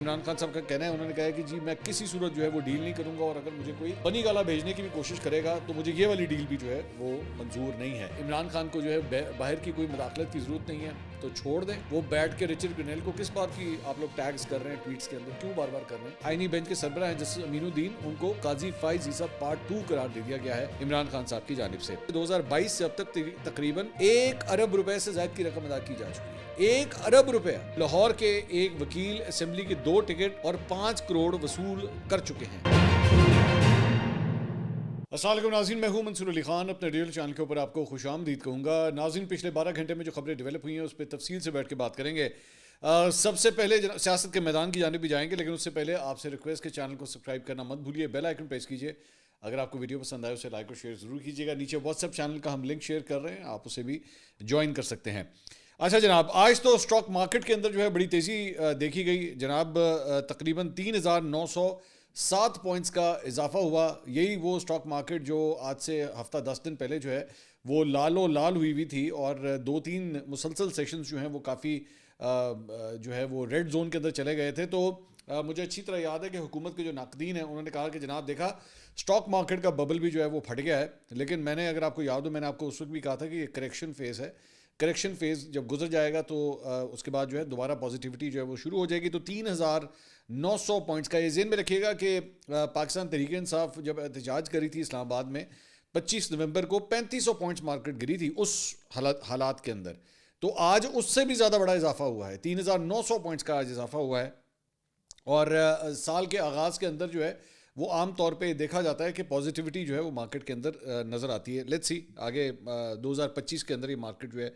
عمران خان صاحب کا کہنا ہے، انہوں نے کہا ہے کہ جی میں کسی صورت جو ہے وہ ڈیل نہیں کروں گا، اور اگر مجھے کوئی بنی گالا بھیجنے کی بھی کوشش کرے گا تو مجھے یہ والی ڈیل بھی جو ہے وہ منظور نہیں ہے۔ عمران خان کو جو ہے باہر کی کوئی مداخلت کی ضرورت نہیں ہے تو چھوڑ دیں۔ وہ بیٹھ کے رچرڈ گرینیل کو کس بات کی آپ لوگ ٹیگز کر رہے ہیں ٹویٹس کے اندر، کیوں بار بار کر رہے ہیں؟ آئینی بینچ کے سربراہ ہیں جسٹس امین الدین، ان کو قاضی فائز عیسیٰ پارٹ 2 قرار دے دیا گیا ہے عمران خان صاحب کی جانب سے۔ 2022 سے اب تک تقریباً 1 ارب روپے سے زائد کی رقم ادا کی جا چکی ہے۔ 1 ارب روپے لاہور کے ایک وکیل اسمبلی کے 2 ٹکٹ اور 5 کروڑ وصول کر چکے ہیں۔ السلام علیکم ناظرین، میں ہوں منصور علی خان، اپنے ریل چینل کے اوپر آپ کو خوش آمدید کہوں گا۔ ناظرین، پچھلے 12 گھنٹے میں جو خبریں ڈیولپ ہوئی ہیں اس پہ تفصیل سے بیٹھ کے بات کریں گے۔ سب سے پہلے سیاست کے میدان کی جانب بھی جائیں گے، لیکن اس سے پہلے آپ سے ریکویسٹ کہ چینل کو سبسکرائب کرنا مت بھولیے، بیل آئیکن پریس کیجیے۔ اگر آپ کو ویڈیو پسند آئے اسے لائک اور شیئر ضرور کیجیے گا۔ نیچے واٹس ایپ چینل کا ہم لنک شیئر کر رہے ہیں، آپ اسے بھی جوائن کر سکتے ہیں۔ اچھا جناب، آج تو اسٹاک مارکیٹ کے اندر جو ہے بڑی تیزی دیکھی گئی جناب، تقریباً 3907 پوائنٹس کا اضافہ ہوا۔ یہی وہ اسٹاک مارکیٹ جو آج سے ہفتہ 10 دن پہلے جو ہے وہ لال و لال ہوئی تھی، اور 2-3 مسلسل سیشنز جو ہیں وہ کافی جو ہے وہ ریڈ زون کے اندر چلے گئے تھے۔ تو مجھے اچھی طرح یاد ہے کہ حکومت کے جو ناقدین ہیں انہوں نے کہا کہ جناب دیکھا اسٹاک مارکیٹ کا ببل بھی جو ہے وہ پھٹ گیا ہے، لیکن میں نے، اگر آپ کو یاد ہو، میں نے آپ کو اس وقت بھی کہا تھا کہ یہ کریکشن فیز ہے۔ کریکشن فیز جب گزر جائے گا تو اس کے بعد جو ہے دوبارہ پازیٹیوٹی جو ہے وہ شروع ہو جائے گی۔ تو 3900 پوائنٹس کا یہ ذہن میں رکھیے گا کہ پاکستان تحریک انصاف جب احتجاج کری تھی اسلام آباد میں 25 نومبر کو، 3500 پوائنٹس مارکیٹ گری تھی اس حالات کے اندر۔ تو آج اس سے بھی زیادہ بڑا اضافہ ہوا ہے، 3900 پوائنٹس کا آج اضافہ ہوا ہے۔ اور سال کے آغاز کے اندر جو ہے وہ عام طور پہ دیکھا جاتا ہے کہ پازیٹیوٹی جو ہے وہ مارکیٹ کے اندر نظر آتی ہے۔ لیٹس سی آگے 2025 کے اندر یہ مارکیٹ جو ہے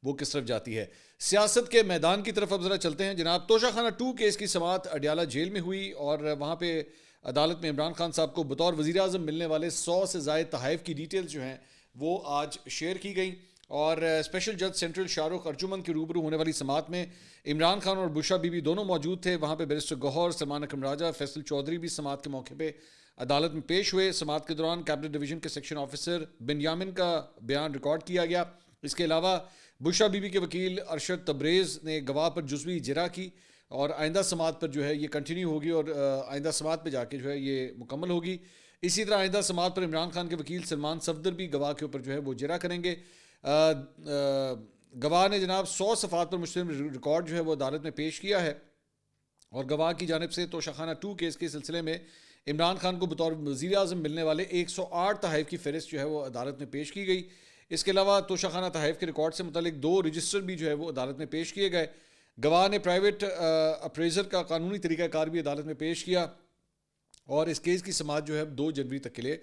وہ کس طرف جاتی ہے۔ سیاست کے میدان کی طرف اب ذرا چلتے ہیں جناب۔ توشہ خانہ 2 کیس کی سماعت اڈیالہ جیل میں ہوئی، اور وہاں پہ عدالت میں عمران خان صاحب کو بطور وزیر اعظم ملنے والے 100 سے زائد تحائف کی ڈیٹیلز جو ہیں وہ آج شیئر کی گئیں۔ اور اسپیشل جج سینٹرل شاہ رخ ارجمن کے روبرو ہونے والی سماعت میں عمران خان اور بشرا بی بی دونوں موجود تھے۔ وہاں پہ بیرسٹر گوہر، سلمان اکرم راجہ، فیصل چودھری بھی سماعت کے موقع پہ عدالت میں پیش ہوئے۔ سماعت کے دوران کیبنٹ ڈویژن کے سیکشن آفیسر بنیامن کا بیان ریکارڈ کیا گیا۔ اس کے علاوہ بشرا بی بی کے وکیل ارشد تبریز نے گواہ پر جزوی جرح کی، اور آئندہ سماعت پر جو ہے یہ کنٹینیو ہوگی، اور آئندہ سماعت پہ جا کے جو ہے یہ مکمل ہوگی۔ اسی طرح آئندہ سماعت پر عمران خان کے وکیل سلمان صفدر بھی گواہ کے اوپر جو ہے وہ جرح کریں گے۔ گواہ نے جناب 100 صفحات پر مشتمل ریکارڈ جو ہے وہ عدالت میں پیش کیا ہے، اور گواہ کی جانب سے توشہ خانہ 2 کیس کے سلسلے میں عمران خان کو بطور وزیر اعظم ملنے والے 108 تحائف کی فہرست جو ہے وہ عدالت میں پیش کی گئی۔ اس کے علاوہ توشہ خانہ تحائف کے ریکارڈ سے متعلق 2 رجسٹر بھی جو ہے وہ عدالت میں پیش کیے گئے۔ گواہ نے پرائیویٹ اپریزر کا قانونی طریقہ کار بھی عدالت میں پیش کیا، اور اس کیس کی سماعت جو ہے 2 جنوری تک کے لیے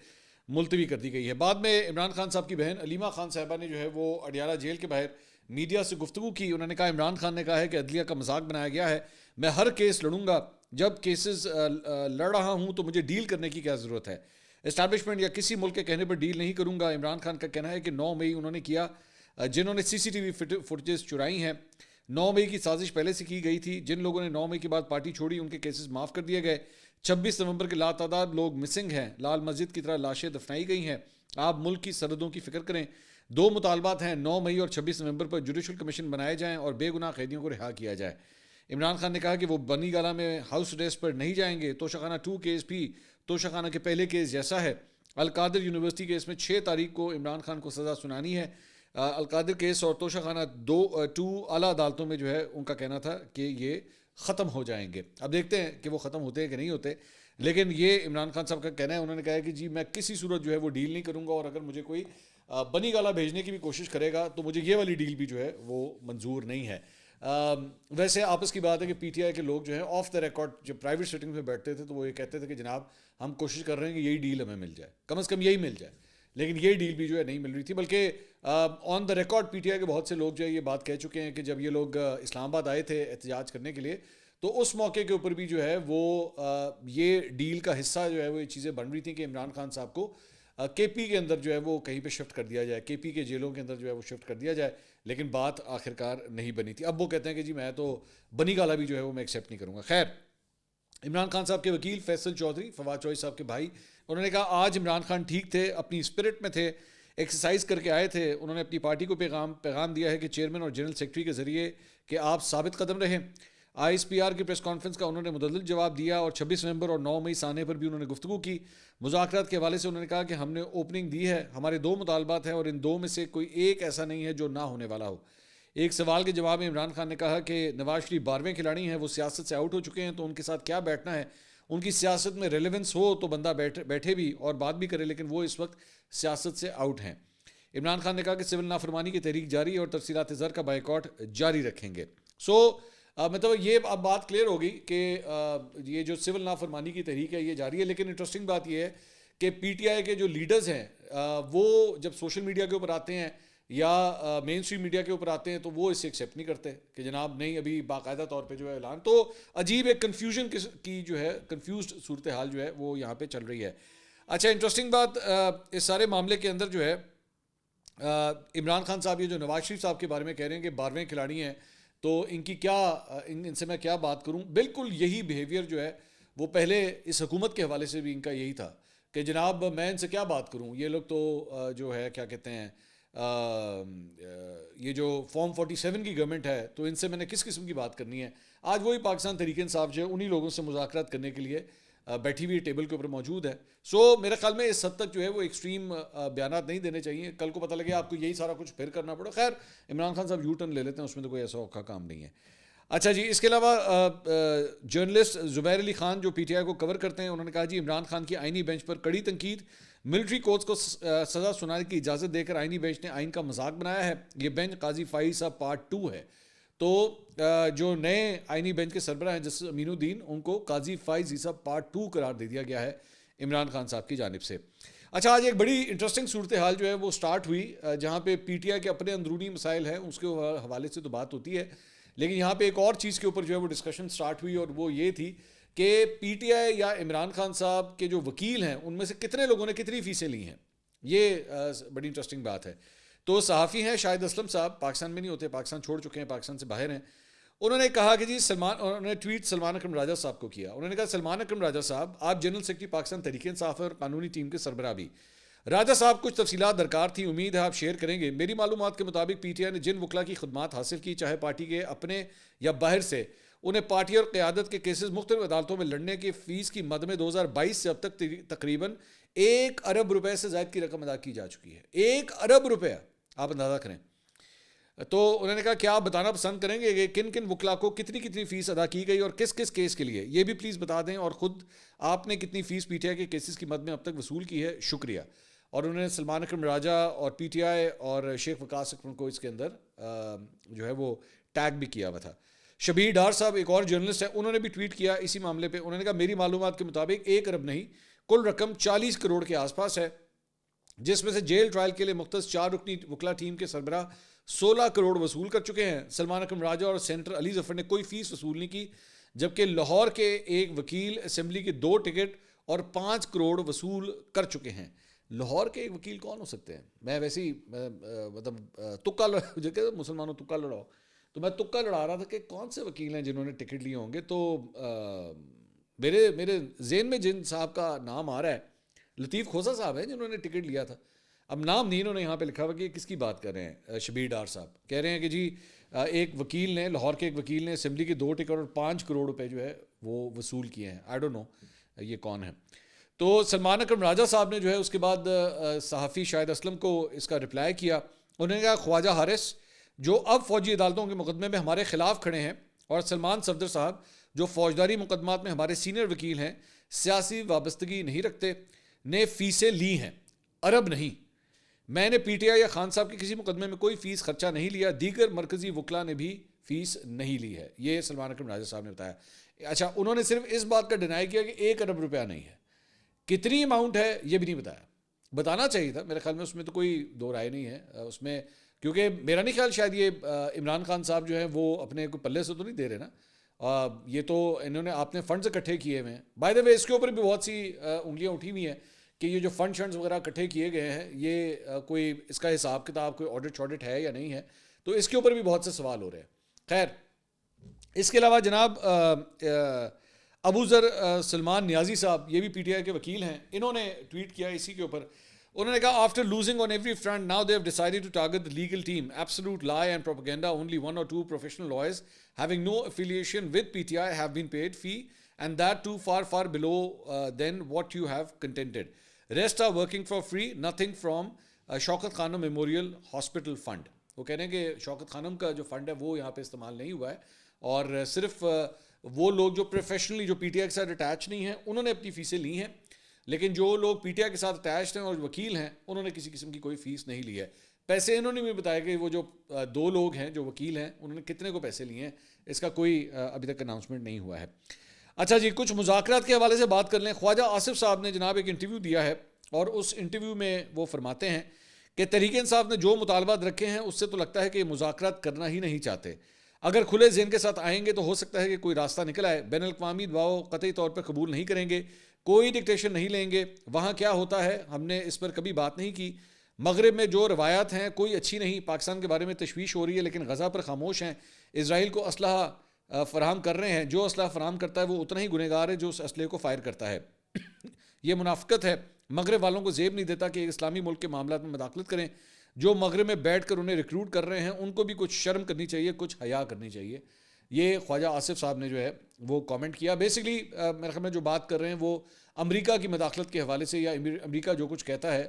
ملتوی کر دی گئی ہے۔ بعد میں عمران خان صاحب کی بہن علیمہ خان صاحبہ نے جو ہے وہ اڈیالہ جیل کے باہر میڈیا سے گفتگو کی۔ انہوں نے کہا عمران خان نے کہا ہے کہ عدلیہ کا مذاق بنایا گیا ہے، میں ہر کیس لڑوں گا، جب کیسز لڑ رہا ہوں تو مجھے ڈیل کرنے کی کیا ضرورت ہے، اسٹیبلشمنٹ یا کسی ملک کے کہنے پر ڈیل نہیں کروں گا۔ عمران خان کا کہنا ہے کہ 9 مئی انہوں نے کیا، جنہوں نے CCTV فوٹیجز چرائی ہیں۔ 9 مئی کی سازش پہلے سے کی گئی تھی، جن لوگوں نے 9 مئی کے بعد پارٹی چھوڑی ان کے کیسز معاف کر دیے گئے۔ 26 نومبر کے لاتعداد لوگ مسنگ ہیں، لال مسجد کی طرح لاشیں دفنائی گئی ہیں۔ آپ ملک کی سرحدوں کی فکر کریں۔ 2 مطالبات ہیں، 9 مئی اور 26 نومبر پر جوڈیشل کمیشن بنائے جائیں اور بے گناہ قیدیوں کو رہا کیا جائے۔ عمران خان نے کہا کہ وہ بنی گالہ میں ہاؤس اریسٹ پر نہیں جائیں گے۔ توشہ خانہ 2 کیس بھی توشہ خانہ کے پہلے کیس جیسا ہے۔ القادر یونیورسٹی کیس میں 6 تاریخ کو عمران خان کو سزا سنانی ہے۔ القادر کیس اور توشہ خانہ 2 اعلیٰ عدالتوں میں جو ہے ان کا کہنا تھا کہ یہ ختم ہو جائیں گے۔ اب دیکھتے ہیں کہ وہ ختم ہوتے ہیں کہ نہیں ہوتے، لیکن یہ عمران خان صاحب کا کہنا ہے۔ انہوں نے کہا ہے کہ جی میں کسی صورت جو ہے وہ ڈیل نہیں کروں گا، اور اگر مجھے کوئی بنی گالا بھیجنے کی بھی کوشش کرے گا تو مجھے یہ والی ڈیل بھی جو ہے وہ منظور نہیں ہے۔ ویسے آپس کی بات ہے کہ PTI کے لوگ جو ہیں آف دا ریکارڈ جب پرائیویٹ سیٹنگ میں بیٹھتے تھے تو وہ یہ کہتے تھے کہ جناب ہم کوشش کر رہے ہیں کہ یہی ڈیل ہمیں مل جائے، کم از کم یہی مل جائے، لیکن یہ ڈیل بھی جو ہے نہیں مل رہی تھی۔ بلکہ آن دا ریکارڈ PTI کے بہت سے لوگ جو ہے یہ بات کہہ چکے ہیں کہ جب یہ لوگ اسلام آباد آئے تھے احتجاج کرنے کے لیے تو اس موقع کے اوپر بھی جو ہے وہ یہ ڈیل کا حصہ جو ہے وہ یہ چیزیں بن رہی تھیں کہ عمران خان صاحب کو KP کے اندر جو ہے وہ کہیں پہ شفٹ کر دیا جائے، KP کے جیلوں کے اندر جو ہے وہ شفٹ کر دیا جائے، لیکن بات آخرکار نہیں بنی تھی۔ اب وہ کہتے ہیں کہ جی میں تو بنی گالا بھی جو ہے وہ میں ایکسیپٹ نہیں کروں گا۔ خیر، عمران خان صاحب کے وکیل فیصل چودھری، فواد چودھری صاحب کے بھائی، انہوں نے کہا آج عمران خان ٹھیک تھے، اپنی اسپرٹ میں تھے، ایکسرسائز کر کے آئے تھے۔ انہوں نے اپنی پارٹی کو پیغام دیا ہے کہ چیئرمین اور جنرل سیکرٹری کے ذریعے کہ آپ ثابت قدم رہیں۔ ISPR کی پریس کانفرنس کا انہوں نے متعدد جواب دیا اور 26 نومبر اور 9 مئی سانے پر بھی انہوں نے گفتگو کی. مذاکرات کے حوالے سے انہوں نے کہا کہ ہم نے اوپننگ دی ہے, ہمارے 2 مطالبات ہیں اور ان 2 میں سے کوئی ایک ایسا نہیں ہے جو نہ ہونے والا ہو. ایک سوال کے جواب میں عمران خان نے کہا کہ نواز شریف 12ویں کھلاڑی ہیں, وہ سیاست سے آؤٹ ہو چکے ہیں, تو ان کے ساتھ کیا بیٹھنا ہے. ان کی سیاست میں ریلیونس ہو تو بندہ بیٹھے بھی اور بات بھی کرے, لیکن وہ اس وقت سیاست سے آؤٹ ہیں. عمران خان نے کہا کہ سول نافرمانی کی تحریک جاری ہے اور تفصیلات زر کا بائیکاٹ جاری رکھیں گے. مطلب یہ اب بات کلیئر ہوگی کہ یہ جو سول نافرمانی کی تحریک ہے یہ جاری ہے. لیکن انٹرسٹنگ بات یہ ہے کہ PTI کے جو لیڈرز ہیں وہ جب سوشل میڈیا کے اوپر آتے ہیں یا مین اسٹریم میڈیا کے اوپر آتے ہیں تو وہ اسے ایکسیپٹ نہیں کرتے کہ جناب نہیں, ابھی باقاعدہ طور پہ جو ہے اعلان. تو عجیب ایک کنفیوژن کی جو ہے کنفیوزڈ صورتحال جو ہے وہ یہاں پہ چل رہی ہے. اچھا, انٹرسٹنگ بات اس سارے معاملے کے اندر جو ہے عمران خان صاحب یہ جو نواز شریف صاحب کے بارے میں کہہ رہے ہیں کہ 12ویں کھلاڑی ہیں تو ان کی کیا ان سے میں کیا بات کروں. بالکل یہی بیہیویئر جو ہے وہ پہلے اس حکومت کے حوالے سے بھی ان کا یہی تھا کہ جناب میں ان سے کیا بات کروں, یہ لوگ تو جو ہے کیا کہتے ہیں یہ جو فارم 47 کی گورنمنٹ ہے تو ان سے میں نے کس قسم کی بات کرنی ہے. آج وہی پاکستان تحریک انصاف جو ہے انہی لوگوں سے مذاکرات کرنے کے لیے بیٹھی ہوئی ٹیبل کے اوپر موجود ہے. میرے خیال میں اس حد تک جو ہے وہ ایکسٹریم بیانات نہیں دینے چاہیے. کل کو پتہ لگے آپ کو یہی سارا کچھ پھر کرنا پڑا. خیر, عمران خان صاحب یو ٹرن لے لیتے ہیں, اس میں تو کوئی ایسا اوکھا کام نہیں ہے. اچھا جی, اس کے علاوہ جرنلسٹ زبیر علی خان جو PTI کو کور کرتے ہیں انہوں نے کہا جی عمران خان کی آئینی بینچ پر کڑی تنقید, ملٹری کورٹس کو سزا سنانے کی اجازت دے کر آئینی بینچ نے آئین کا مذاق بنایا ہے. یہ بینچ قاضی فائز صاحب پارٹ 2 ہے. تو جو نئے آئینی بینچ کے سربراہ ہیں جس امین الدین, ان کو قاضی فائز صاحب پارٹ 2 قرار دے دیا گیا ہے عمران خان صاحب کی جانب سے. اچھا, آج ایک بڑی انٹرسٹنگ صورتحال جو ہے وہ سٹارٹ ہوئی جہاں پہ PTI کے اپنے اندرونی مسائل ہیں اس کے حوالے سے تو بات ہوتی ہے, لیکن یہاں پہ ایک اور چیز کے اوپر جو ہے وہ ڈسکشن سٹارٹ ہوئی اور وہ یہ تھی کہ PTI یا عمران خان صاحب کے جو وکیل ہیں ان میں سے کتنے لوگوں نے کتنی فیسیں لی ہیں. یہ بڑی انٹرسٹنگ بات ہے. تو صحافی ہیں شاہد اسلم صاحب, پاکستان میں نہیں ہوتے, پاکستان چھوڑ چکے ہیں, پاکستان سے باہر ہیں. انہوں نے کہا کہ جی انہوں نے ٹویٹ سلمان اکرم راجہ صاحب کو کیا. انہوں نے کہا سلمان اکرم راجہ صاحب آپ جنرل سیکرٹری پاکستان تحریک انصاف اور قانونی ٹیم کے سربراہ بھی. راجہ صاحب کچھ تفصیلات درکار تھیں, امید ہے آپ شیئر کریں گے. میری معلومات کے مطابق PTI نے جن وکلا کی خدمات حاصل کی چاہے پارٹی کے اپنے یا باہر سے, انہیں پارٹی اور قیادت کے کیسز مختلف عدالتوں میں لڑنے کی فیس کی مد میں 2022 سے اب تک تقریباً 1 ارب روپے سے زائد کی رقم ادا کی جا چکی ہے. 1 ارب روپے, آپ اندازہ کریں. تو انہوں نے کہا کیا آپ بتانا پسند کریں گے کہ کن کن وکلا کو کتنی فیس ادا کی گئی اور کس کس کیس کے لیے, یہ بھی پلیز بتا دیں, اور خود آپ نے کتنی فیس PTI کے کیسز کی مد میں اب تک وصول کی ہے, شکریہ. اور انہوں نے سلمان اکرم راجہ اور PTI اور شیخ وقاص اکرم کو اس کے اندر جو ہے وہ ٹیگ بھی کیا ہوا تھا. شبیر ڈار صاحب ایک اور جرنلسٹ ہیں, انہوں نے بھی ٹویٹ کیا اسی معاملے پہ. انہوں نے کہا میری معلومات کے مطابق 1 ارب نہیں, کل رقم 40 کروڑ کے آس پاس ہے, جس میں سے جیل ٹرائل کے لیے مختص 4 رکنی وکلا ٹیم کے سربراہ 16 کروڑ وصول کر چکے ہیں. سلمان اکرم راجہ اور سینیٹر علی ظفر نے کوئی فیس وصول نہیں کی, جبکہ لاہور کے ایک وکیل اسمبلی کے 2 ٹکٹ اور 5 کروڑ وصول کر چکے ہیں. لاہور کے ایک وکیل کون ہو سکتے ہیں؟ میں ویسے ہی مطلب تکا مسلمانوں تکا لڑاؤ, تو میں تکا لڑا رہا تھا کہ کون سے وکیل ہیں جنہوں نے ٹکٹ لیے ہوں گے. تو میرے ذہن میں جن صاحب کا نام آ رہا ہے لطیف کھوسا صاحب ہیں جنہوں نے ٹکٹ لیا تھا. اب نام نہیں انہوں نے یہاں پہ لکھا ہوا کہ کس کی بات کر رہے ہیں. شبیر ڈار صاحب کہہ رہے ہیں کہ جی ایک وکیل نے, لاہور کے ایک وکیل نے اسمبلی کے 2 ٹکٹ اور 5 کروڑ روپے جو ہے وہ وصول کیے ہیں. آئی ڈونٹ نو یہ کون ہے. تو سلمان اکرم راجہ صاحب نے جو ہے اس کے بعد صحافی شاہد اسلم کو اس کا رپلائی کیا. انہوں نے کہا خواجہ حارث جو اب فوجی عدالتوں کے مقدمے میں ہمارے خلاف کھڑے ہیں, اور سلمان صفدر صاحب جو فوجداری مقدمات میں ہمارے سینئر وکیل ہیں, سیاسی وابستگی نہیں رکھتے, نے فیسیں لی ہیں, ارب نہیں. میں نے PTI یا خان صاحب کے کسی مقدمے میں کوئی فیس خرچہ نہیں لیا, دیگر مرکزی وکلا نے بھی فیس نہیں لی ہے. یہ سلمان اکرم راجہ صاحب نے بتایا. اچھا, انہوں نے صرف اس بات کا ڈینائی کیا کہ 1 ارب روپیہ نہیں ہے. کتنی اماؤنٹ ہے یہ بھی نہیں بتایا. بتانا چاہیے تھا میرے خیال میں, اس میں تو کوئی دو رائے نہیں ہے اس میں, کیونکہ میرا نہیں خیال شاید یہ عمران خان صاحب جو ہیں وہ اپنے کو پلے سے تو نہیں دے رہے نا. یہ تو انہوں نے آپ نے فنڈز اکٹھے کیے ہوئے ہیں. بائی دا وے اس کے اوپر بھی بہت سی انگلیاں اٹھی ہوئی ہیں کہ یہ جو فنڈز وغیرہ اکٹھے کیے گئے ہیں یہ کوئی اس کا حساب کتاب کوئی آڈٹ ہے یا نہیں ہے, تو اس کے اوپر بھی بہت سے سوال ہو رہے ہیں. خیر, اس کے علاوہ جناب ابو ذر سلمان نیازی صاحب, یہ بھی PTI کے وکیل ہیں, انہوں نے ٹویٹ کیا اسی کے اوپر. انہوں نے کہا after losing on every front now they have decided to target the legal team. Absolute lie and propaganda. Only 1 or 2 professional lawyers having no affiliation with PTI have been paid fee, and that too far below than what you have contended. Rest are working for free. Nothing from Shaukat Khanum memorial hospital fund. وہ کہہ رہے ہیں کہ شوکت خانم کا جو fund ہے وہ یہاں پہ استعمال نہیں ہوا ہے, اور صرف وہ لوگ جو پروفیشنلی جو پی ٹی آئی کے ساتھ اٹیچ نہیں ہیں انہوں نے اپنی فیسیں لی ہیں, لیکن جو لوگ پی ٹی آئی کے ساتھ اٹیچڈ ہیں اور وکیل ہیں انہوں نے کسی قسم کی کوئی فیس نہیں لی ہے. پیسے انہوں نے بھی بتایا کہ وہ جو 2 لوگ ہیں جو وکیل ہیں انہوں نے کتنے کو پیسے لیے ہیں, اس کا کوئی ابھی تک اناؤنسمنٹ نہیں ہوا ہے. اچھا جی, کچھ مذاکرات کے حوالے سے بات کر لیں. خواجہ آصف صاحب نے جناب ایک انٹرویو دیا ہے, اور اس انٹرویو میں وہ فرماتے ہیں کہ تحریک انصاف نے جو مطالبات رکھے ہیں اس سے تو لگتا ہے کہ یہ مذاکرات کرنا ہی نہیں چاہتے. اگر کھلے ذہن کے ساتھ آئیں گے تو ہو سکتا ہے کہ کوئی راستہ نکل آئے. بین الاقوامی دباؤ قطعی طور پر قبول نہیں کریں گے, کوئی ڈکٹیشن نہیں لیں گے. وہاں کیا ہوتا ہے ہم نے اس پر کبھی بات نہیں کی. مغرب میں جو روایات ہیں کوئی اچھی نہیں. پاکستان کے بارے میں تشویش ہو رہی ہے لیکن غزہ پر خاموش ہیں. اسرائیل کو اسلحہ فراہم کر رہے ہیں, جو اسلحہ فراہم کرتا ہے وہ اتنا ہی گنہگار ہے جو اس اسلحے کو فائر کرتا ہے. یہ منافقت ہے. مغرب والوں کو زیب نہیں دیتا کہ ایک اسلامی ملک کے معاملات میں مداخلت کریں. جو مغرب میں بیٹھ کر انہیں ریکروٹ کر رہے ہیں ان کو بھی کچھ شرم کرنی چاہیے, کچھ حیا کرنی چاہیے. یہ خواجہ آصف صاحب نے جو ہے وہ کامنٹ کیا. بیسکلی میرے خیال میں جو بات کر رہے ہیں وہ امریکہ کی مداخلت کے حوالے سے, یا امریکہ جو کچھ کہتا ہے,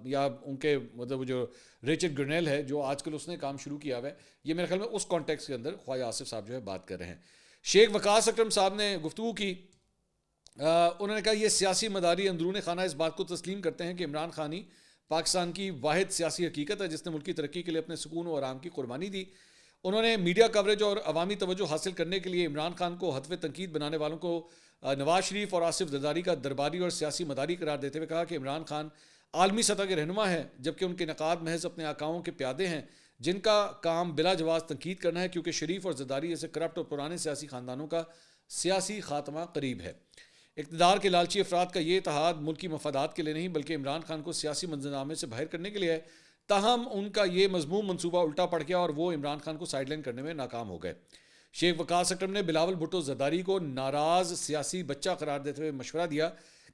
یا ان کے مطلب جو ریچرڈ گرنیل ہے جو آج کل اس نے کام شروع کیا ہوا ہے, یہ میرے خیال میں اس کانٹیکس کے اندر خواجہ آصف صاحب جو ہے بات کر رہے ہیں. شیخ وقاص اکرم صاحب نے گفتگو کی. انہوں نے کہا یہ سیاسی مداری اندرون خانہ اس بات کو تسلیم کرتے ہیں کہ عمران خان ہی پاکستان کی واحد سیاسی حقیقت ہے جس نے ملکی ترقی کے لیے اپنے سکون و آرام کی قربانی دی. انہوں نے میڈیا کوریج اور عوامی توجہ حاصل کرنے کے لیے عمران خان کو ہدف تنقید بنانے والوں کو نواز شریف اور آصف زرداری کا درباری اور سیاسی مداری قرار دیتے ہوئے کہا کہ عمران خان عالمی سطح کے رہنما ہیں جبکہ ان کے نقاد محض اپنے آقاؤں کے پیادے ہیں جن کا کام بلا جواز تنقید کرنا ہے, کیونکہ شریف اور زرداری جیسے کرپٹ اور پرانے سیاسی خاندانوں کا سیاسی خاتمہ قریب ہے. اقتدار کے لالچی افراد کا یہ اتحاد ملکی مفادات کے لیے نہیں بلکہ عمران خان کو سیاسی منظرنامے سے باہر کرنے کے لیے ہے. تاہم ان کا یہ مضموم منصوبہ الٹا پڑ گیا اور وہ عمران خان کو سائیڈ لائن کرنے میں ناکام ہو گئے. شیخ وقاص اکرم نے بلاول بھٹو زرداری کو ناراض سیاسی بچہ قرار دیتے ہوئے مشورہ دیا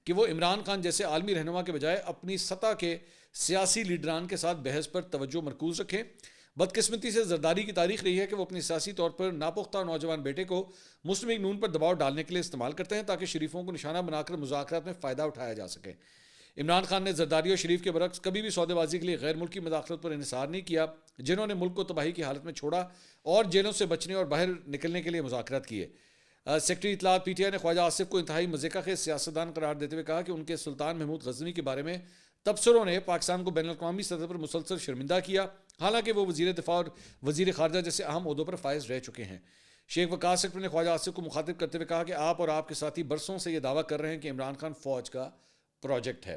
کہ وہ عمران خان جیسے عالمی رہنما کے بجائے اپنی سطح کے سیاسی لیڈران کے ساتھ بحث پر توجہ مرکوز رکھیں. بدقسمتی سے زرداری کی تاریخ رہی ہے کہ وہ اپنی سیاسی طور پر ناپختہ نوجوان بیٹے کو مسلم لیگ نون پر دباؤ ڈالنے کے لیے استعمال کرتے ہیں تاکہ شریفوں کو نشانہ بنا کر مذاکرات میں فائدہ اٹھایا جا سکے. عمران خان نے زرداری اور شریف کے برعکس کبھی بھی سودے بازی کے لیے غیر ملکی مداخلت پر انحصار نہیں کیا, جنہوں نے ملک کو تباہی کی حالت میں چھوڑا اور جیلوں سے بچنے اور باہر نکلنے کے لیے مذاکرات کیے. سیکرٹری اطلاعات پی ٹی آئی نے خواجہ آصف کو انتہائی مضحکہ خیز سیاستدان قرار دیتے ہوئے کہا کہ ان کے سلطان محمود غزنوی کے بارے میں تبصروں نے پاکستان کو بین الاقوامی سطح پر مسلسل شرمندہ کیا, حالانکہ وہ وزیر دفاع اور وزیر خارجہ جیسے اہم عہدوں پر فائز رہ چکے ہیں. شیخ وقاص اکرم نے خواجہ آصف کو مخاطب کرتے ہوئے کہا کہ آپ اور آپ کے ساتھی برسوں سے یہ دعویٰ کر رہے ہیں کہ عمران خان فوج کا پروجیکٹ ہے.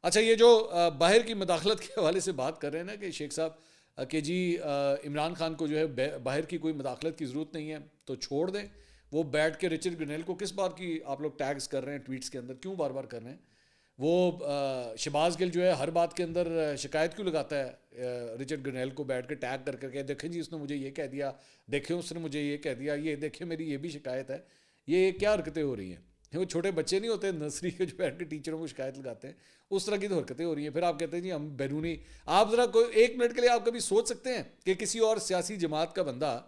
اچھا, یہ جو باہر کی مداخلت کے حوالے سے بات کر رہے ہیں نا کہ شیخ صاحب کہ جی عمران خان کو جو ہے باہر کی کوئی مداخلت کی ضرورت نہیں ہے تو چھوڑ دیں. وہ بیٹھ کے ریچرڈ گرنیل کو کس بات کی آپ لوگ ٹیگز کر رہے ہیں ٹویٹس کے اندر, کیوں بار بار کر رہے ہیں؟ وہ شہباز گل جو ہے ہر بات کے اندر شکایت کیوں لگاتا ہے ریچرڈ گرنیل کو بیٹھ کے ٹیگ کر کر کے, دیکھیں جی اس نے مجھے یہ کہہ دیا, دیکھیں اس نے مجھے یہ کہہ دیا, یہ دیکھیں میری یہ بھی شکایت ہے. یہ کیا حرکتیں ہو رہی ہیں؟ وہ چھوٹے بچے نہیں ہوتے نرسری کے جو بیٹھ کے ٹیچروں کو شکایت لگاتے ہیں, اس طرح کی تو حرکتیں ہو رہی ہیں. پھر آپ کہتے ہیں جی ہم بیرونی, آپ ذرا کوئی 1 منٹ کے لیے آپ کبھی سوچ سکتے ہیں کہ کسی اور سیاسی جماعت کا بندہ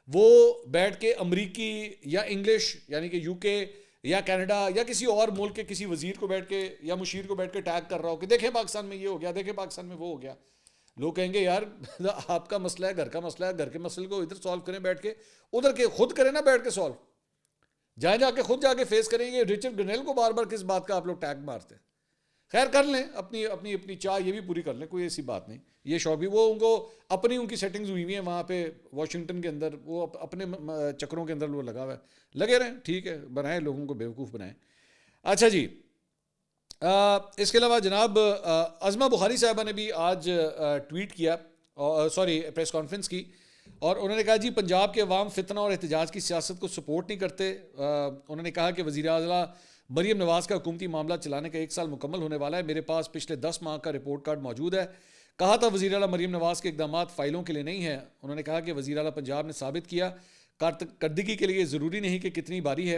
وہ بیٹھ کے امریکی یا انگلش یعنی کہ یو کے یا کینیڈا یا کسی اور ملک کے کسی وزیر کو بیٹھ کے یا مشیر کو بیٹھ کے ٹیگ کر رہا ہو کہ دیکھیں پاکستان میں یہ ہو گیا, دیکھیں پاکستان میں وہ ہو گیا. لوگ کہیں گے یار آپ کا مسئلہ ہے, گھر کا مسئلہ ہے, گھر کے مسئلے کو ادھر سالو کریں بیٹھ کے, ادھر کے خود کریں نا بیٹھ کے سالو, جائیں جا کے خود جا کے فیس کریں گے. ریچرڈ گرنیل کو بار بار کس بات کا آپ لوگ ٹیگ مارتے ہیں؟ خیر کر لیں اپنی اپنی اپنی چاہ یہ بھی پوری کر لیں, کوئی ایسی بات نہیں. یہ شوق بھی وہ ان کو اپنی ان کی سیٹنگز ہوئی ہوئی ہیں وہاں پہ واشنگٹن کے اندر, وہ اپنے چکروں کے اندر وہ لگا ہوا ہے, لگے رہیں, ٹھیک ہے, بنائیں لوگوں کو بیوقوف بنائیں. اچھا جی, اس کے علاوہ جناب عظمہ بخاری صاحبہ نے بھی آج ٹویٹ کیا, پریس کانفرنس کی, اور انہوں نے کہا جی پنجاب کے عوام فتنہ اور احتجاج کی سیاست کو سپورٹ نہیں کرتے. انہوں نے کہا کہ وزیر اعلیٰ مریم نواز کا حکومتی معاملہ چلانے کا 1 سال مکمل ہونے والا ہے, میرے پاس پچھلے 10 ماہ کا رپورٹ کارڈ موجود ہے. کہا تھا وزیر اعلیٰ مریم نواز کے اقدامات فائلوں کے لیے نہیں ہیں. انہوں نے کہا کہ وزیر اعلیٰ پنجاب نے ثابت کیا کارکردگی کے لیے ضروری نہیں کہ کتنی باری ہے,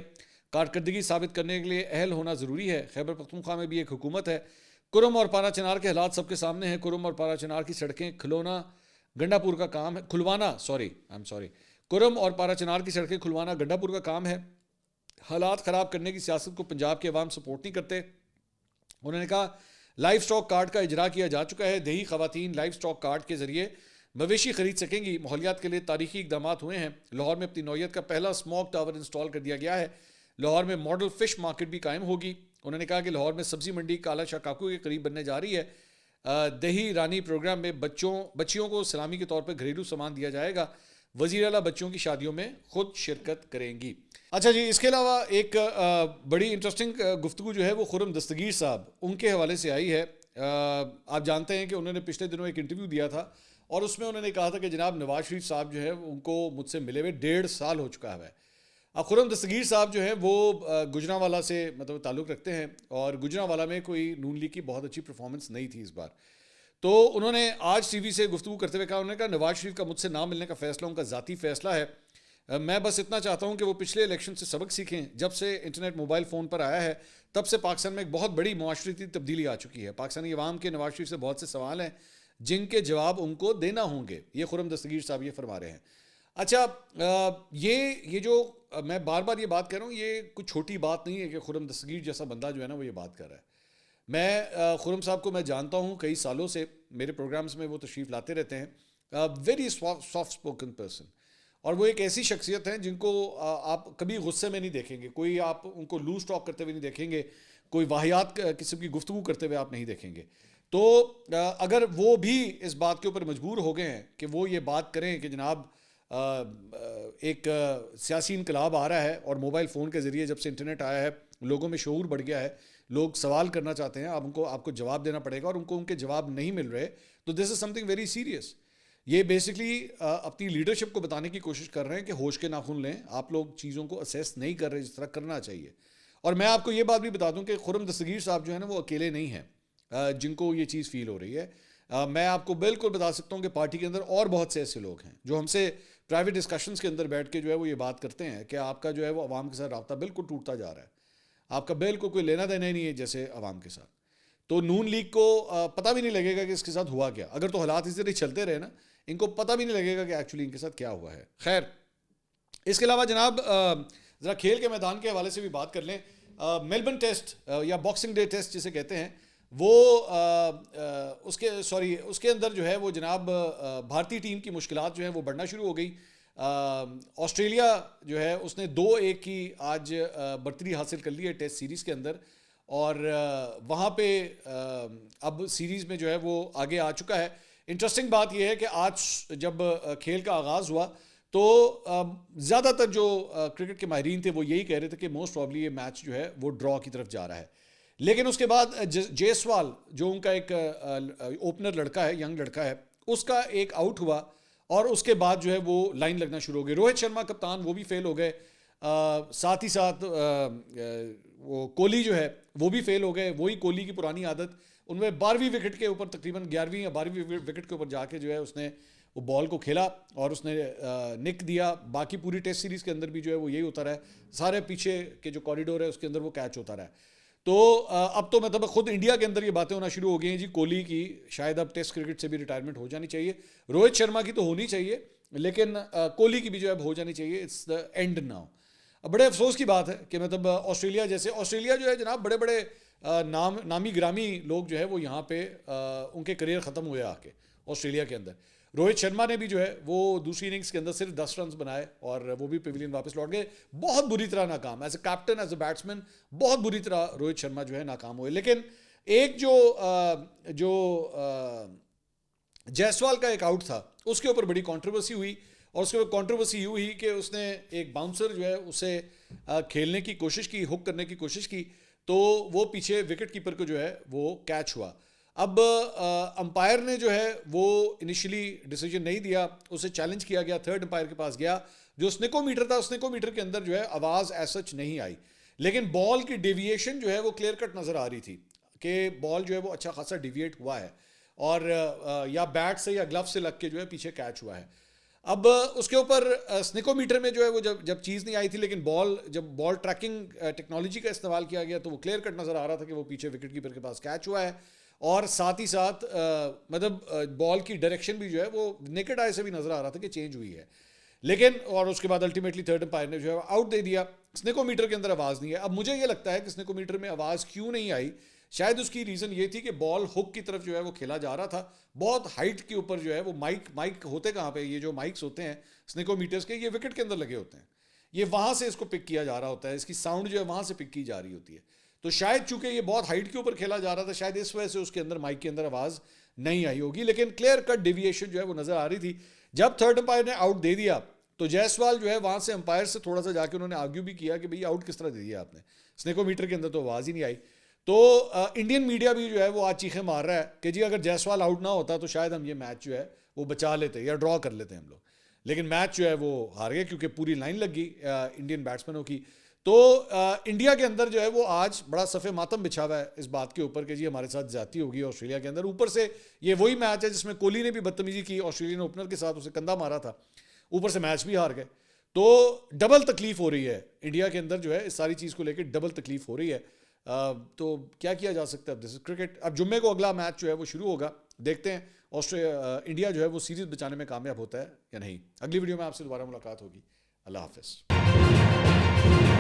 کارکردگی ثابت کرنے کے لیے اہل ہونا ضروری ہے. خیبر پختونخوا میں بھی ایک حکومت ہے, کرم اور پارا چنار کے حالات سب کے سامنے ہیں. کرم اور پارا چنار کی سڑکیں کھلوانا گنڈا پور کا کام ہے. کرم اور پارا چنار کی سڑکیں کھلوانا گنڈا پور کا کام ہے. حالات خراب کرنے کی سیاست کو پنجاب کے عوام سپورٹ نہیں کرتے. انہوں نے کہا لائف سٹاک کارڈ کا اجرا کیا جا چکا ہے. دیہی خواتین لائف سٹاک کارڈ کے ذریعے مویشی خرید سکیں گی. ماحولیات کے لیے تاریخی اقدامات ہوئے ہیں. لاہور میں اپنی نوعیت کا پہلا اسموک ٹاور انسٹال کر دیا گیا ہے. لاہور میں ماڈل فش مارکیٹ بھی قائم ہوگی. انہوں نے کہا کہ لاہور میں سبزی منڈی کالا شاہ کاکو کے قریب بننے جا رہی ہے. دیہی رانی پروگرام میں بچیوں کو سلامی کے طور پر گھریلو سامان دیا جائے گا. وزیر اعلیٰ بچوں کی شادیوں میں خود شرکت کریں گی. اچھا جی, اس کے علاوہ ایک بڑی انٹرسٹنگ گفتگو جو ہے وہ خرم دستگیر صاحب ان کے حوالے سے آئی ہے. آپ جانتے ہیں کہ انہوں نے پچھلے دنوں ایک انٹرویو دیا تھا اور اس میں انہوں نے کہا تھا کہ جناب نواز شریف صاحب جو ہے ان کو مجھ سے ملے ہوئے 1.5 سال ہو چکا ہے. اب خرم دستگیر صاحب جو ہیں وہ گجرانوالہ سے مطلب تعلق رکھتے ہیں اور گجرانوالہ میں کوئی نون لیگ کی بہت اچھی پرفارمنس نہیں تھی اس بار. تو انہوں نے آج ٹی وی سے گفتگو کرتے ہوئے کہا, انہوں نے کہا نواز شریف کا مجھ سے نہ ملنے کا فیصلہ ان کا ذاتی فیصلہ ہے. میں بس اتنا چاہتا ہوں کہ وہ پچھلے الیکشن سے سبق سیکھیں. جب سے انٹرنیٹ موبائل فون پر آیا ہے تب سے پاکستان میں ایک بہت بڑی معاشرتی تبدیلی آ چکی ہے. پاکستانی عوام کے نواز شریف سے بہت سے سوال ہیں جن کے جواب ان کو دینا ہوں گے. یہ خرم دستگیر صاحب یہ فرما رہے ہیں. اچھا, یہ جو میں بار بار یہ بات کر رہا ہوں یہ کوئی چھوٹی بات نہیں ہے کہ خرم دستگیر جیسا بندہ جو ہے نا وہ یہ بات کر رہا ہے. میں خرم صاحب کو میں جانتا ہوں کئی سالوں سے, میرے پروگرامز میں وہ تشریف لاتے رہتے ہیں. ویری سافٹ اسپوکن پرسن, اور وہ ایک ایسی شخصیت ہیں جن کو آپ کبھی غصے میں نہیں دیکھیں گے. کوئی آپ ان کو لوز ٹاک کرتے ہوئے نہیں دیکھیں گے. کوئی واہیات قسم کی گفتگو کرتے ہوئے آپ نہیں دیکھیں گے. تو اگر وہ بھی اس بات کے اوپر مجبور ہو گئے ہیں کہ وہ یہ بات کریں کہ جناب ایک سیاسی انقلاب آ رہا ہے اور موبائل فون کے ذریعے جب سے انٹرنیٹ آیا ہے لوگوں میں شعور بڑھ گیا ہے, لوگ سوال کرنا چاہتے ہیں, آپ کو جواب دینا پڑے گا اور ان کے جواب نہیں مل رہے, تو دس از سم تھنگ ویری سیریس. یہ بیسکلی اپنی لیڈرشپ کو بتانے کی کوشش کر رہے ہیں کہ ہوش کے ناخن لیں, آپ لوگ چیزوں کو اسیس نہیں کر رہے جس طرح کرنا چاہیے. اور میں آپ کو یہ بات بھی بتا دوں کہ خرم دستگیر صاحب جو ہے نا وہ اکیلے نہیں ہیں جن کو یہ چیز فیل ہو رہی ہے. میں آپ کو بالکل بتا سکتا ہوں کہ پارٹی کے اندر اور بہت سے ایسے لوگ ہیں جو ہم سے پرائیویٹ ڈسکشنز کے اندر بیٹھ کے جو ہے وہ یہ بات کرتے ہیں کہ آپ کا جو ہے وہ عوام کے ساتھ رابطہ بالکل ٹوٹتا جا رہا ہے, آپ کا بالکل کوئی لینا دینا ہی نہیں ہے جیسے عوام کے ساتھ. تو نون لیگ کو پتہ بھی نہیں لگے گا کہ اس کے ساتھ ہوا کیا. اگر تو حالات اسی طرح چلتے رہے نا, ان کو پتہ بھی نہیں لگے گا کہ ایکچولی ان کے ساتھ کیا ہوا ہے. خیر, اس کے علاوہ جناب ذرا کھیل کے میدان کے حوالے سے بھی بات کر لیں. میلبرن ٹیسٹ یا باکسنگ ڈے ٹیسٹ جسے کہتے ہیں وہ اس کے اندر جو ہے وہ جناب بھارتی ٹیم کی مشکلات جو ہیں وہ بڑھنا شروع ہو گئی. آسٹریلیا جو ہے اس نے 2-1 کی آج برتری حاصل کر لی ہے ٹیسٹ سیریز کے اندر, اور وہاں پہ اب سیریز میں جو ہے وہ آگے آ چکا ہے. انٹرسٹنگ بات یہ ہے کہ آج جب کھیل کا آغاز ہوا تو زیادہ تر جو کرکٹ کے ماہرین تھے وہ یہی کہہ رہے تھے کہ موسٹ پرابلی یہ میچ جو ہے وہ ڈرا کی طرف جا رہا ہے. لیکن اس کے بعد جیسوال جو ان کا ایک اوپنر لڑکا ہے, ینگ لڑکا ہے, اس کا ایک آؤٹ ہوا اور اس کے بعد جو ہے وہ لائن لگنا شروع ہو گئی. روہت شرما کپتان وہ بھی فیل ہو گئے, ساتھ ہی ساتھ وہ کوہلی جو ہے وہ بھی فیل ہو گئے. وہی کوہلی کی پرانی عادت, ان میں 12ویں وکٹ کے اوپر تقریباً 11ویں یا 12ویں وکٹ کے اوپر جا کے جو ہے اس نے وہ بال کو کھیلا اور اس نے نک دیا. باقی پوری ٹیسٹ سیریز کے اندر بھی جو ہے وہ یہی ہوتا رہا ہے, سارے پیچھے کے جو کوریڈور ہے اس کے اندر وہ کیچ ہوتا رہا ہے. تو اب تو مطلب خود انڈیا کے اندر یہ باتیں ہونا شروع ہو گئی ہیں جی کوہلی کی شاید اب ٹیسٹ کرکٹ سے بھی ریٹائرمنٹ ہو جانی چاہیے. روہت شرما کی تو ہونی چاہیے لیکن کوہلی کی بھی جو ہے ہو جانی چاہیے. It's the end now. بڑے افسوس کی بات ہے کہ مطلب آسٹریلیا جو ہے جناب بڑے بڑے نامی گرامی لوگ جو ہے وہ یہاں پہ ان کے کریئر ختم ہوئے آ کے آسٹریلیا کے اندر. روہت شرما نے بھی جو ہے وہ دوسری اننگز کے اندر صرف 10 رنز بنائے اور وہ بھی پیویلین واپس لوٹ گئے. بہت بری طرح ناکام, as a captain as a batsman بہت بری طرح روہت شرما جو ہے ناکام ہوئے. لیکن ایک جو جیسوال کا ایک آؤٹ تھا اس کے اوپر بڑی کنٹروورسی ہوئی, اور اس کے اوپر کنٹروورسی یوں ہوئی کہ اس نے ایک باؤنسر جو ہے اسے کھیلنے کی کوشش کی, ہک کرنے کی کوشش کی, تو وہ پیچھے وکٹ کیپر کو جو ہے وہ کیچ ہوا. اب امپائر نے جو ہے وہ انیشلی ڈیسیجن نہیں دیا, اسے چیلنج کیا گیا, تھرڈ امپائر کے پاس گیا, جو سنیکو میٹر تھا, سنیکو میٹر کے اندر جو ہے آواز ایز سچ نہیں آئی, لیکن بال کی ڈیویشن جو ہے وہ کلیئر کٹ نظر آ رہی تھی کہ بال جو ہے وہ اچھا خاصا ڈیویٹ ہوا ہے اور یا بیٹ سے یا گلو سے لگ کے جو ہے پیچھے کیچ ہوا ہے. اب اس کے اوپر سنیکو میٹر میں جو ہے وہ جب چیز نہیں آئی تھی, لیکن جب بال ٹریکنگ ٹیکنالوجی کا استعمال کیا گیا تو وہ کلیئر کٹ نظر آ رہا تھا کہ وہ پیچھے وکٹ کیپر کے پاس کیچ ہوا ہے. اور ساتھ ہی ساتھ مطلب بال کی ڈائریکشن بھی جو ہے وہ نیکڈ آئی سے بھی نظر آ رہا تھا کہ چینج ہوئی ہے. لیکن اور اس کے بعد الٹیمیٹلی تھرڈ امپائر نے جو ہے آؤٹ دے دیا. سنیکو میٹر کے اندر آواز نہیں ہے. اب مجھے یہ لگتا ہے کہ سنیکو میٹر میں آواز کیوں نہیں آئی, شاید اس کی ریزن یہ تھی کہ بال ہک کی طرف جو ہے وہ کھیلا جا رہا تھا, بہت ہائٹ کے اوپر جو ہے وہ مائک ہوتے کہاں پہ, یہ جو مائکس ہوتے ہیں سنیکو میٹرز کے, یہ وکٹ کے اندر لگے ہوتے ہیں, یہ وہاں سے اس کو پک کیا جا رہا ہوتا ہے, اس کی ساؤنڈ جو ہے وہاں سے پک کی جا رہی ہوتی ہے. تو شاید چونکہ یہ بہت ہائٹ کے اوپر کھیلا جا رہا تھا, شاید اس وجہ سے اس کے اندر مائک کے اندر آواز نہیں آئی ہوگی. لیکن کلیئر کٹ ڈیویشن جو ہے وہ نظر آ رہی تھی. جب تھرڈ امپائر نے آؤٹ دے دیا تو جیسوال جو ہے وہاں سے امپائر سے تھوڑا سا جا کے انہوں نے آرگیو بھی کیا کہ بھئی آؤٹ کس طرح دے دیا آپ نے, سنیکو میٹر کے اندر تو آواز ہی نہیں آئی. تو انڈین میڈیا بھی جو ہے وہ آج چیخیں مار رہا ہے کہ جی اگر جیسوال آؤٹ نہ ہوتا تو شاید ہم یہ میچ جو ہے وہ بچا لیتے یا ڈرا کر لیتے ہم لوگ. لیکن میچ جو ہے وہ ہار گئے کیونکہ پوری لائن لگ گئی انڈین بیٹسمینوں کی. تو انڈیا کے اندر جو ہے وہ آج بڑا صف ماتم بچھا ہوا ہے اس بات کے اوپر کہ جی ہمارے ساتھ زیادتی ہوگی آسٹریلیا کے اندر. اوپر سے یہ وہی میچ ہے جس میں کوہلی نے بھی بدتمیزی کی, آسٹریلین اوپنر کے ساتھ اسے کندھا مارا تھا, اوپر سے میچ بھی ہار گئے. تو ڈبل تکلیف ہو رہی ہے انڈیا کے اندر جو ہے, اس ساری چیز کو لے کے ڈبل تکلیف ہو رہی ہے. تو کیا کیا جا سکتا ہے, دس از کرکٹ. اب جمعے کو اگلا میچ جو ہے وہ شروع ہوگا, دیکھتے ہیں انڈیا جو ہے وہ سیریز بچانے میں کامیاب ہوتا ہے یا نہیں. اگلی ویڈیو میں آپ سے دوبارہ ملاقات ہوگی. اللہ حافظ.